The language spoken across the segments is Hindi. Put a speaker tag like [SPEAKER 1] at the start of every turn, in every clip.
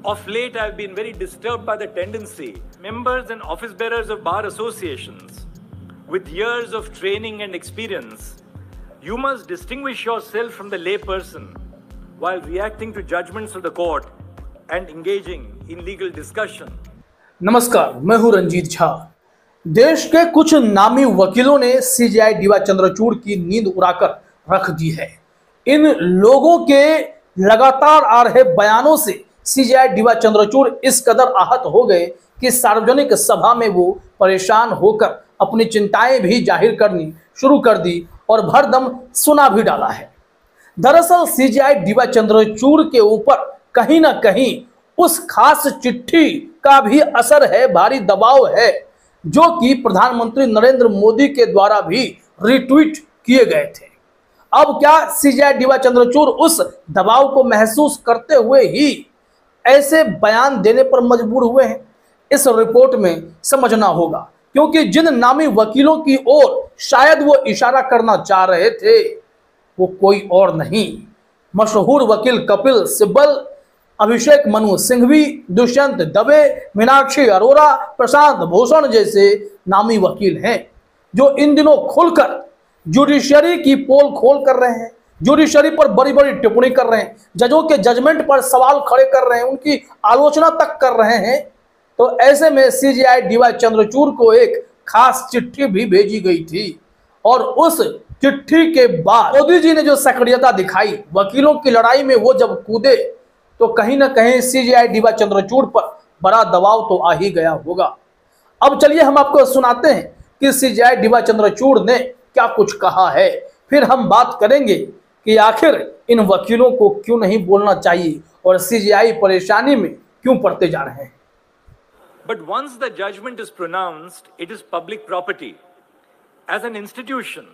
[SPEAKER 1] Of late, I've been very disturbed by the tendency members and office bearers of bar associations with years of training and experience, you must distinguish yourself from the lay person while reacting to judgments of the court and engaging in legal discussion.
[SPEAKER 2] नमस्कार, मैं हूं रंजीत झा। देश के कुछ नामी वकीलों ने सीजेआई डीवाई चंद्रचूड़ की नींद उड़ाकर रख दी है। इन लोगों के लगातार आ रहे बयानों से सीजेआई डीवाई चंद्रचूड़ इस कदर आहत हो गए कि सार्वजनिक सभा में वो परेशान होकर अपनी चिंताएं भी जाहिर करनी शुरू कर दी और भरदम सुना भी डाला है। दरअसल सीजेआई डीवाई चंद्रचूड़ के ऊपर कहीं ना कहीं उस खास चिट्ठी का भी असर है, भारी दबाव है, जो कि प्रधानमंत्री नरेंद्र मोदी के द्वारा भी रिट्वीट किए गए थे। अब क्या सीजेआई डीवाई चंद्रचूड़ उस दबाव को महसूस करते हुए ही ऐसे बयान देने पर मजबूर हुए हैं? इस रिपोर्ट में समझना होगा, क्योंकि जिन नामी वकीलों की ओर शायद वो इशारा करना चाह रहे थे वो कोई और नहीं, मशहूर वकील कपिल सिब्बल, अभिषेक मनु सिंघवी, दुष्यंत दवे, मीनाक्षी अरोरा, प्रशांत भूषण जैसे नामी वकील हैं, जो इन दिनों खुलकर जुडिशरी की पोल खोल कर रहे हैं, जुडिशरी पर बड़ी बड़ी टिप्पणी कर रहे हैं, जजों के जजमेंट पर सवाल खड़े कर रहे हैं, उनकी आलोचना तक कर रहे हैं। तो ऐसे में सीजेआई डीवाई चंद्रचूड़ को एक खास चिट्ठी भी भेजी गई थी और उस चिट्ठी के बाद मोदी जी ने जो सक्रियता दिखाई, वकीलों की लड़ाई में वो जब कूदे, तो कहीं ना कहीं सीजेआई डीवाई चंद्रचूड़ पर बड़ा दबाव तो आ ही गया होगा। अब चलिए हम आपको सुनाते हैं कि सीजेआई डीवाई चंद्रचूड़ ने क्या कुछ कहा है, फिर हम बात करेंगे कि आखिर इन वकीलों को क्यों नहीं बोलना चाहिए और सीजेआई परेशानी में क्यों पड़ते जा रहे हैं।
[SPEAKER 1] But once the judgment is pronounced, it is public property. As an institution,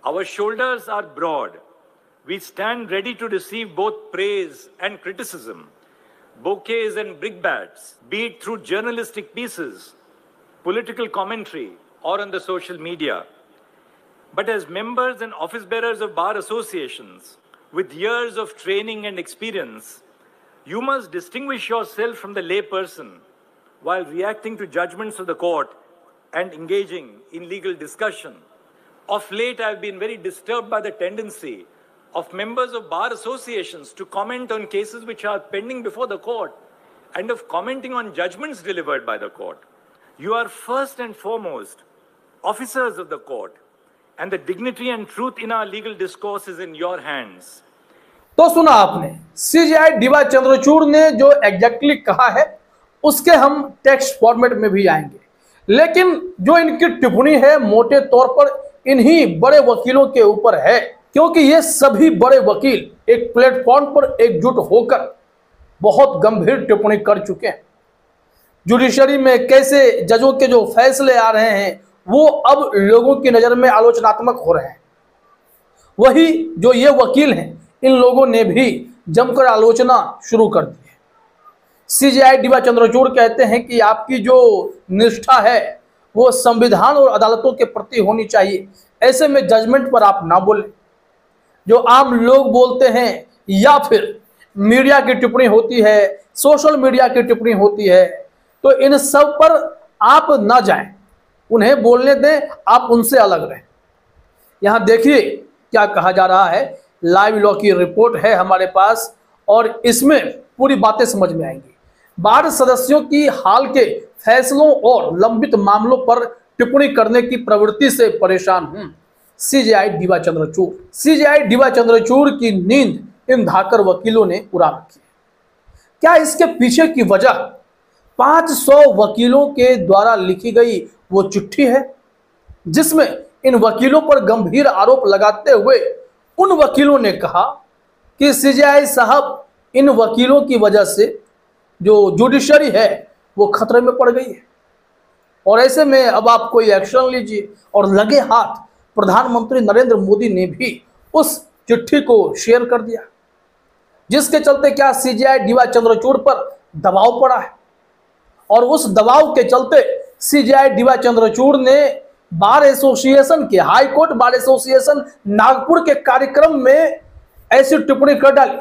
[SPEAKER 1] our shoulders are broad. We stand ready to receive both praise and criticism, bouquets and brickbats, be it through journalistic pieces, political commentary, or on the social media. But as members and office bearers of bar associations with years of training and experience, you must distinguish yourself from the lay person while reacting to judgments of the court and engaging in legal discussion. Of late, I've been very disturbed by the tendency of members of bar associations to comment on cases which are pending before the court and of commenting on judgments delivered by the court. You are first and foremost officers of the court, and the dignity and truth in our legal discourse is in your hands.
[SPEAKER 2] तो सुना आपने सीजेआई डीवाई चंद्रचूड़ ने जो एग्जैक्टली कहा है, उसके हम टेक्स्ट फॉर्मेट में भी आएंगे, लेकिन जो इनकी टिप्पणी है मोटे तौर पर इन्हीं बड़े वकीलों के ऊपर है, क्योंकि ये सभी बड़े वकील एक प्लेटफॉर्म पर एकजुट होकर बहुत गंभीर टिप्पणी कर चुके हैं। जुडिशरी में कैसे जजों के जो फैसले आ रहे हैं वो अब लोगों की नजर में आलोचनात्मक हो रहे हैं। वही जो ये वकील हैं, इन लोगों ने भी जमकर आलोचना शुरू कर दी है। सीजेआई डीवाई चंद्रचूड़ कहते हैं कि आपकी जो निष्ठा है वो संविधान और अदालतों के प्रति होनी चाहिए, ऐसे में जजमेंट पर आप ना बोलें। जो आम लोग बोलते हैं या फिर मीडिया की टिप्पणी होती है, सोशल मीडिया की टिप्पणी होती है, तो इन सब पर आप ना जाएं, उन्हें बोलने दें, आप उनसे अलग रहें। यहां देखिए क्या कहा जा रहा है, लाइव लॉ की रिपोर्ट है हमारे पास और इसमें पूरी बातें समझ में आएंगी। बार सदस्यों की हाल के फैसलों और लंबित मामलों पर टिप्पणी करने की प्रवृत्ति से परेशान हूं, CJI DY Chandrachud. CJI DY Chandrachud की नींद इन धाकर वकीलों ने उड़ा रखी है। क्या इसके पीछे की वजह 500 वकीलों के द्वारा लिखी गई वो चिट्ठी है, जिसमें इन वकीलों पर गंभीर आरोप लगाते हुए उन वकीलों ने कहा कि सीजेआई साहब, इन वकीलों की वजह से जो जुडिशरी है वो खतरे में पड़ गई है और ऐसे में अब आप कोई एक्शन लीजिए। और लगे हाथ प्रधानमंत्री नरेंद्र मोदी ने भी उस चिट्ठी को शेयर कर दिया, जिसके चलते क्या सीजेआई डीवाई चंद्रचूड़ पर दबाव पड़ा है और उस दबाव के चलते सीजेआई डीवाई चंद्रचूड़ ने बार एसोसिएशन के, high court bar association Nagpur के कार्यक्रम में ऐसी टिप्पणी कर डाली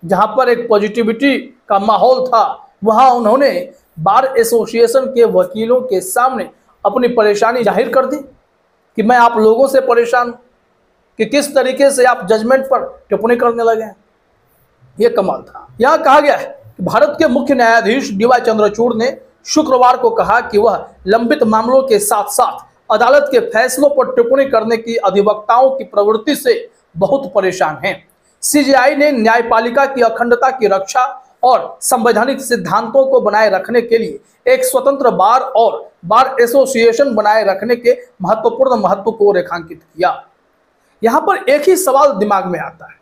[SPEAKER 2] जहां पर एक पॉजिटिविटी का माहौल था, वहां उन्होंने बार एसोसिएशन के वकीलों के सामने अपनी परेशानी जाहिर कर दी कि मैं आप लोगों से परेशान हूं कि किस तरीके से आप जजमेंट पर टिप्पणी करने लगे हैं। यह कमाल था। यहां कहा गया है कि भारत के मुख्य न्यायाधीश डीवाई चंद्रचूड़ ने शुक्रवार को कहा कि वह लंबित मामलों के साथ साथ अदालत के फैसलों पर टिप्पणी करने की अधिवक्ताओं की प्रवृत्ति से बहुत परेशान हैं। सीजेआई ने न्यायपालिका की अखंडता की रक्षा और संवैधानिक सिद्धांतों को बनाए रखने के लिए एक स्वतंत्र बार और बार एसोसिएशन बनाए रखने के महत्वपूर्ण महत्व को रेखांकित किया। यहां पर एक ही सवाल दिमाग में आता है,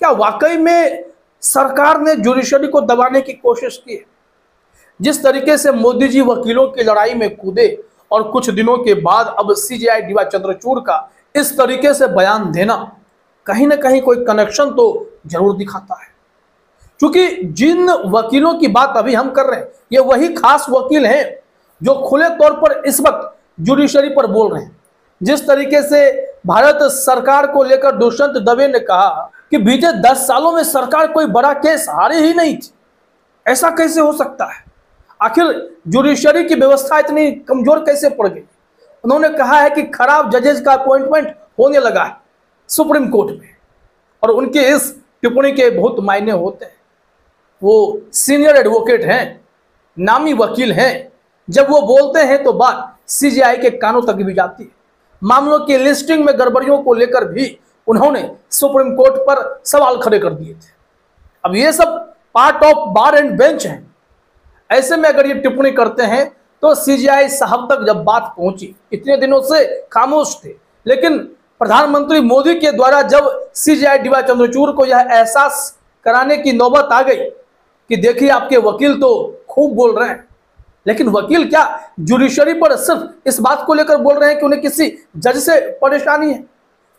[SPEAKER 2] क्या वाकई में सरकार ने जुडिशरी को दबाने की कोशिश की है? जिस तरीके से मोदी जी वकीलों की लड़ाई में कूदे और कुछ दिनों के बाद अब सीजेआई डीवाई चंद्रचूड़ का इस तरीके से बयान देना कहीं ना कहीं कोई कनेक्शन तो जरूर दिखाता है। क्योंकि जिन वकीलों की बात अभी हम कर रहे हैं, ये वही खास वकील हैं जो खुले तौर पर इस वक्त जुडिशरी पर बोल रहे हैं। जिस तरीके से भारत सरकार को लेकर दुष्यंत दवे ने कहा कि बीते 10 सालों में सरकार कोई बड़ा केस हारी ही नहीं थी, ऐसा कैसे हो सकता है? आखिर जुडिशरी की व्यवस्था इतनी कमजोर कैसे पड़ गई? उन्होंने कहा है कि खराब जजेस का अपॉइंटमेंट होने लगा है सुप्रीम कोर्ट में और उनके इस टिप्पणी के बहुत मायने होते हैं। वो सीनियर एडवोकेट हैं, नामी वकील हैं, जब वो बोलते हैं तो बात सीजेआई के कानों तक भी जाती है। मामलों की लिस्टिंग में गड़बड़ियों को लेकर भी उन्होंने सुप्रीम कोर्ट पर सवाल खड़े कर दिए थे। अब ये सब part of bar and bench है। ऐसे में अगर ये टिप्पणी करते हैं तो सीजेआई साहब तक जब बात पहुंची, इतने दिनों से खामोश थे, लेकिन प्रधानमंत्री मोदी के द्वारा जब सीजेआई डीवाई चंद्रचूड़ को यह एहसास कराने की नौबत आ गई कि देखिए आपके वकील तो खूब बोल रहे हैं, लेकिन वकील क्या जुडिशरी पर सिर्फ इस बात को लेकर बोल रहे हैं कि उन्हें किसी जज से परेशानी है?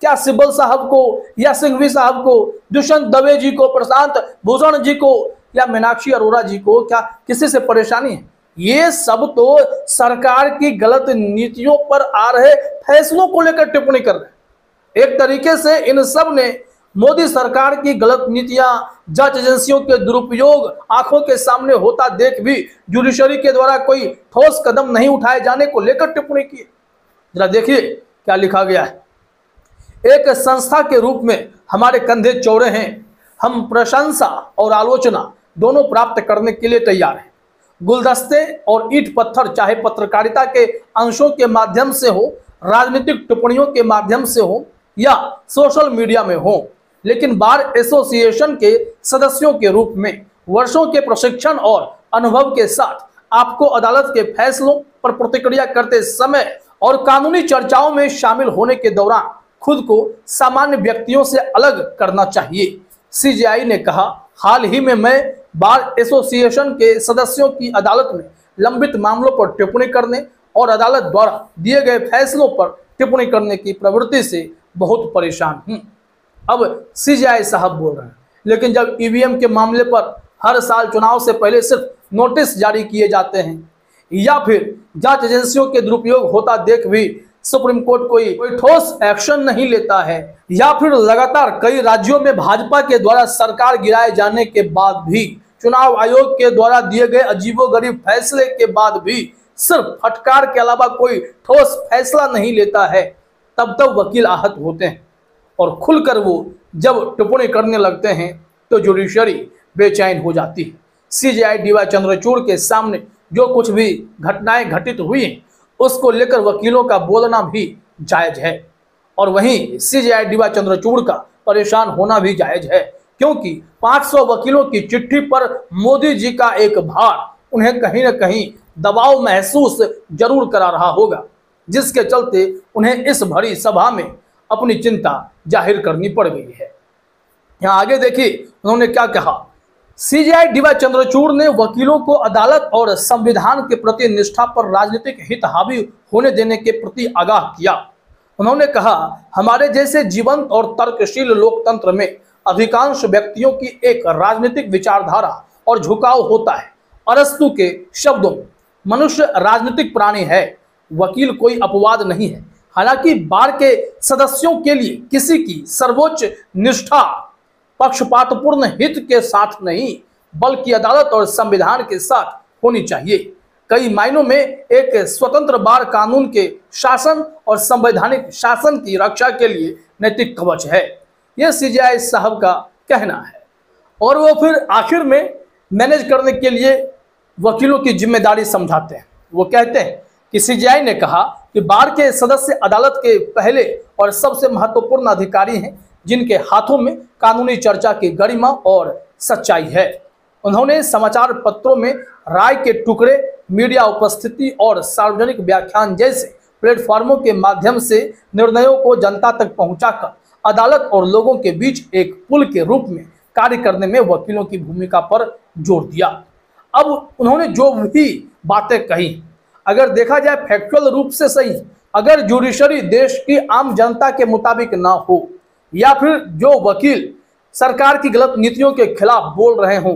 [SPEAKER 2] क्या सिब्बल साहब को या सिंघवी साहब को, दुष्यंत दवे जी को, प्रशांत भूषण जी को या मीनाक्षी अरोड़ा जी को क्या किसी से परेशानी है? ये सब तो सरकार की गलत नीतियों पर आ रहे फैसलों को लेकर टिप्पणी कर रहे हैं। एक तरीके से इन सब ने मोदी सरकार की गलत नीतियां, जज एजेंसियों के दुरुपयोग आंखों के सामने होता देख भी जुडिशरी के द्वारा कोई ठोस कदम नहीं उठाए जाने को लेकर टिप्पणी की। जरा देखिए क्या लिखा गया है। एक संस्था के रूप में हमारे कंधे चौड़े हैं, हम प्रशंसा और आलोचना दोनों प्राप्त करने के लिए तैयार हैं। गुलदस्ते और ईंट पत्थर चाहे पत्रकारिता के अंशों के माध्यम से हो, राजनीतिक टिप्पणियों के माध्यम से हो या सोशल मीडिया में हो, लेकिन बार एसोसिएशन के सदस्यों के रूप में वर्षों के प्रशिक्षण और अनुभव के साथ आपको अदालत के फैसलों पर प्रतिक्रिया करते समय और कानूनी चर्चाओं में शामिल होने के दौरान खुद को सामान्य व्यक्तियों से अलग करना चाहिए। सीजेआई ने कहा, हाल ही में मैं बार एसोसिएशन के सदस्यों की अदालत में लंबित मामलों पर टिप्पणी करने और अदालत द्वारा दिए गए फैसलों पर टिप्पणी करने की प्रवृत्ति से बहुत परेशान हूं। अब सीजेआई साहब बोल रहे हैं, लेकिन जब ईवीएम के मामले पर हर साल चुनाव से पहले सिर्फ नोटिस जारी किए जाते हैं या फिर जांच एजेंसियों के दुरुपयोग होता देख भी सुप्रीम कोर्ट कोई ठोस एक्शन नहीं लेता है, या फिर लगातार कई राज्यों में भाजपा के द्वारा सरकार गिराए जाने के बाद भी, चुनाव आयोग के द्वारा दिए गए अजीबोगरीब फैसले के बाद भी सिर्फ फटकार के अलावा कोई ठोस फैसला नहीं लेता है, तब तब वकील आहत होते हैं और खुलकर वो जब टिप्पणी करने लगते हैं तो जुडिशरी बेचैन हो जाती है। सीजेआई डीवाई चंद्रचूड़ के सामने जो कुछ भी घटनाएं घटित हुई हैं उसको लेकर वकीलों का बोलना भी जायज है और वहीं सीजेआई डीवाई चंद्रचूड़ का परेशान होना भी जायज है, क्योंकि 500 वकीलों की चिट्ठी पर मोदी जी का एक भार उन्हें कहीं न कहीं दबाव महसूस जरूर करा रहा होगा, जिसके चलते उन्हें इस भरी सभा में अपनी चिंता जाहिर करनी पड़ गई है। यहाँ आगे देखिए उन्होंने क्या कहा। सीजेआई डीवाई चंद्रचूड़ ने वकीलों को अदालत और संविधान के प्रति निष्ठा पर राजनीतिक हित हावी होने देने के प्रति आगाह किया। उन्होंने कहा, हमारे जैसे जीवंत और तर्कशील लोकतंत्र में अधिकांश व्यक्तियों की एक राजनीतिक विचारधारा और झुकाव होता है। अरस्तु के शब्दों में मनुष्य राजनीतिक प्राणी है, वकील कोई अपवाद नहीं है। हालांकि बार के सदस्यों के लिए किसी की सर्वोच्च निष्ठा पक्षपातपूर्ण हित के साथ नहीं बल्कि अदालत और संविधान के साथ होनी चाहिए। कई मायनों में एक स्वतंत्र बार कानून के शासन और संवैधानिक शासन की रक्षा के लिए नैतिक कवच है, यह सीजेआई साहब का कहना है। और वो फिर आखिर में मैनेज करने के लिए वकीलों की जिम्मेदारी समझाते हैं। वो कहते हैं कि सीजेआई ने कहा कि बार के सदस्य अदालत के पहले और सबसे महत्वपूर्ण अधिकारी हैं जिनके हाथों में कानूनी चर्चा की गरिमा और सच्चाई है। उन्होंने समाचार पत्रों में राय के टुकड़े, मीडिया उपस्थिति और सार्वजनिक व्याख्यान जैसे प्लेटफॉर्मों के माध्यम से निर्णयों को जनता तक पहुंचाकर अदालत और लोगों के बीच एक पुल के रूप में कार्य करने में वकीलों की भूमिका पर जोर दिया। अब उन्होंने जो भी बातें कही, अगर देखा जाए फैक्चुअल रूप से सही, अगर जुडिशरी देश की आम जनता के मुताबिक ना हो या फिर जो वकील सरकार की गलत नीतियों के खिलाफ बोल रहे हों,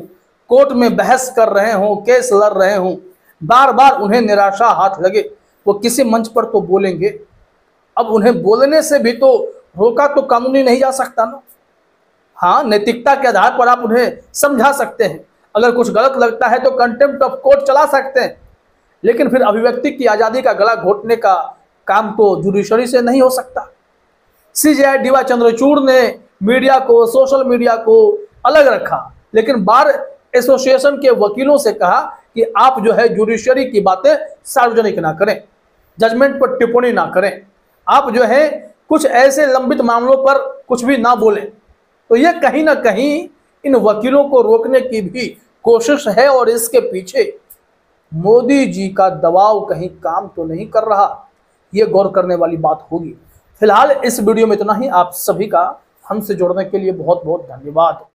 [SPEAKER 2] कोर्ट में बहस कर रहे हों, केस लड़ रहे हों, बार बार उन्हें निराशा हाथ लगे, वो किसी मंच पर तो बोलेंगे। अब उन्हें बोलने से भी तो रोका तो कानूनी नहीं जा सकता ना। हाँ, नैतिकता के आधार पर आप उन्हें समझा सकते हैं, अगर कुछ गलत लगता है तो कंटेम्प्ट ऑफ कोर्ट चला सकते हैं, लेकिन फिर अभिव्यक्ति की आज़ादी का गला घोटने का काम तो जुडिशरी से नहीं हो सकता। सीजेआई डीवाई चंद्रचूड़ ने मीडिया को, सोशल मीडिया को अलग रखा, लेकिन बार एसोसिएशन के वकीलों से कहा कि आप जो है जुडिशरी की बातें सार्वजनिक ना करें, जजमेंट पर टिप्पणी ना करें, आप जो है कुछ ऐसे लंबित मामलों पर कुछ भी ना बोलें। तो ये कहीं ना कहीं इन वकीलों को रोकने की भी कोशिश है और इसके पीछे मोदी जी का दबाव कहीं काम तो नहीं कर रहा, ये गौर करने वाली बात होगी। फिलहाल इस वीडियो में इतना ही। आप सभी का हमसे जुड़ने के लिए बहुत बहुत धन्यवाद।